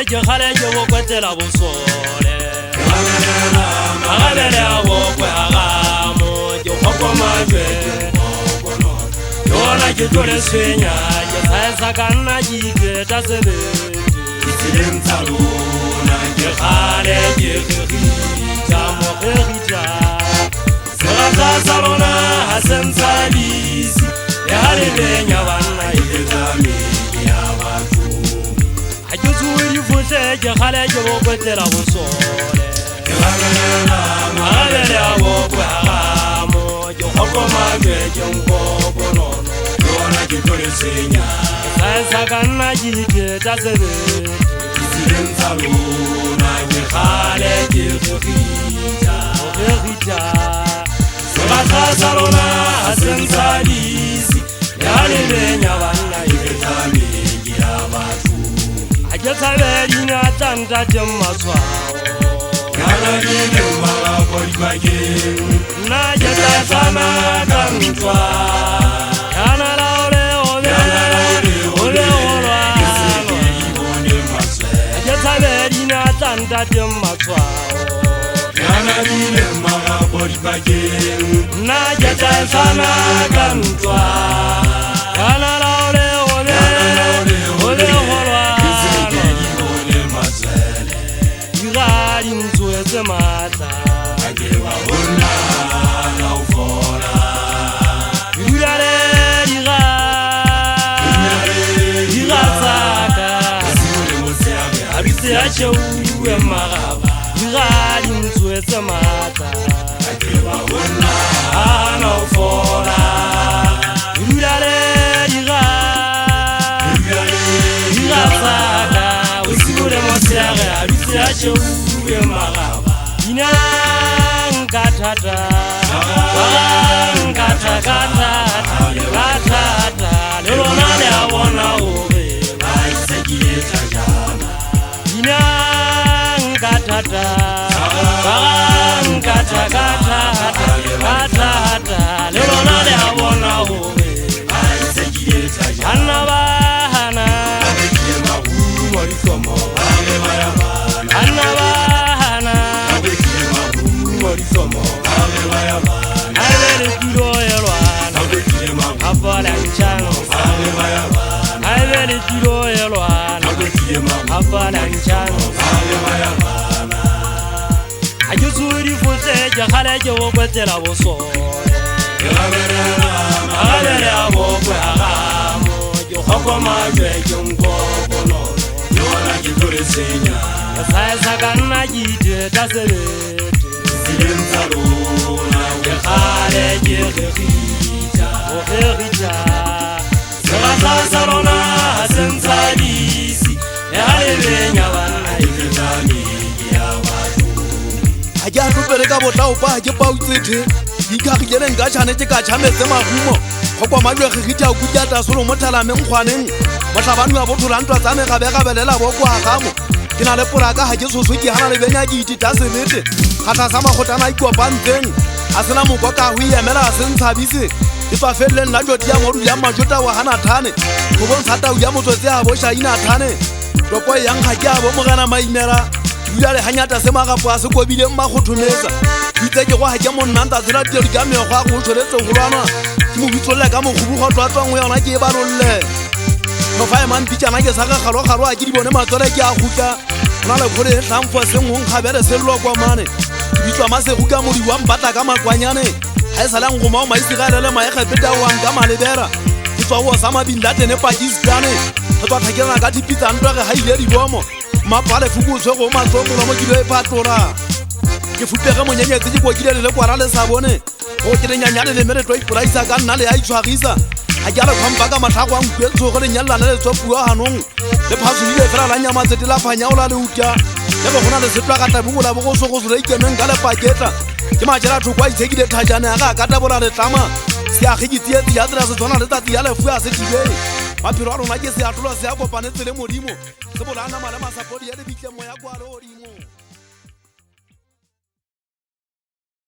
je khale je bo kwetela bosole magabele a bo kwe agamo je khokoma jwe yona ke tole swenya je tsaisa kana jike ta sebe isilem tsalona je khale je khita mo khita sera salona hasen salisi ya halenya bana idami ya batu ajuzuri fute je khale je bo kwetela bosole magabele a bo kwe agamo je khokoma jwe je ngobono yona ke tole swenya tsaisa kana jike ta sebe isilem tsalona je khale je khita Sera salona hasen salisi yale lenya bana idami ya batu ajathabeli na tanta jemaswa kana dine mala kolibake na jata sana kantwa kana laole ole olwa ajathabeli na tanta jemaswa kana dine mala kolibake na jata sana kantwa kana laole ole olwa Irari mzweze mata Agewa hona na ufora Irare Irazaka Abise ache uwe maraba Irari mzweze mata Agewa hona na ufora Irare Irazaka Usigure mosiare abise ache uwe maraba Inangatata Katata Lelona le awona ove Baisekie tajana Inangatata Katata Lelona le awona ove Baisekie tajana Anabahana Abekie mahu Morisomo Anabahana Abekie mahu Morisomo Alele kilo yelwana Apala nchano Alele kilo yelwana Apala nchano Ajusuri fute jakhale je wokwetela bosole Alele abokwe agamo Jo khokoma jwe jongobono Yona jitore senya Saisa kana jite tasebete Silem salona je khale je khita Sera salona hasen salisi yale lenya bana idami ya batu Aja rubereka botla opa je pautsete ikagile nga tshane ke ka tshame tsema humo khokwa malwe khita ku jata solo mothala menkgwaneng motlabanu ya bothola ntwa tsame ga bega belela bokwa gamo ke na le poraka ha ke soso ke hana le benya ke itita sebete khata sama khotana ikopantseng a sena mokwa ka ho yemela a sentshabise ifa felle nna joti ya modu ya majota wa hana thane go bontsha tau ya motsotse a bo shaina thane topo yang ga ke a bo mogana maimera dula le hanyata se magapo a se kobile mma go thomesa itse ke go ha ke monnanta tsela tiro ka me go a go tshoretse go lwana ke mo bitsolla ka mo go buga twatswang yona ke ba rolle no fa man pitjana ke saka galo a ke di bone matsole ke a gutla na le gore hlamfo se ngong khabere se lo kwa mane bitswa mase go ka modi wa mpatla ka makwanyane ha e sala ngoma o maisigale mae khapeta wa nka malebera ke tswa go sama bindatene Pakistan go tswa thakela ka dipitsa ntwa ge ha ile di bomo mapale fukutswe go matsomo mo ke le patora ke fupega monyenyetse ke go kile le kwara le sabone go ke nyanyane le mere toi price ka nna le a itshwagisa a ke re khompa ka mathago a nkwetso go le nyallana le tsopua hanong le phasu ile fela la nyama tse la fanya o la le utya le go gona le setwa ka tabugola bo go so go re ikemeng ka le paketa ke majela thoko a itshekile thajana ga ka tabola le tlama se a gigitse ya dira se tsona le tati ya le fua se tibeng maphelo a rona ke se a tlola se a kopanetse le modimo se bolana mala masapodi ya le bitlemo ya kwa le odimo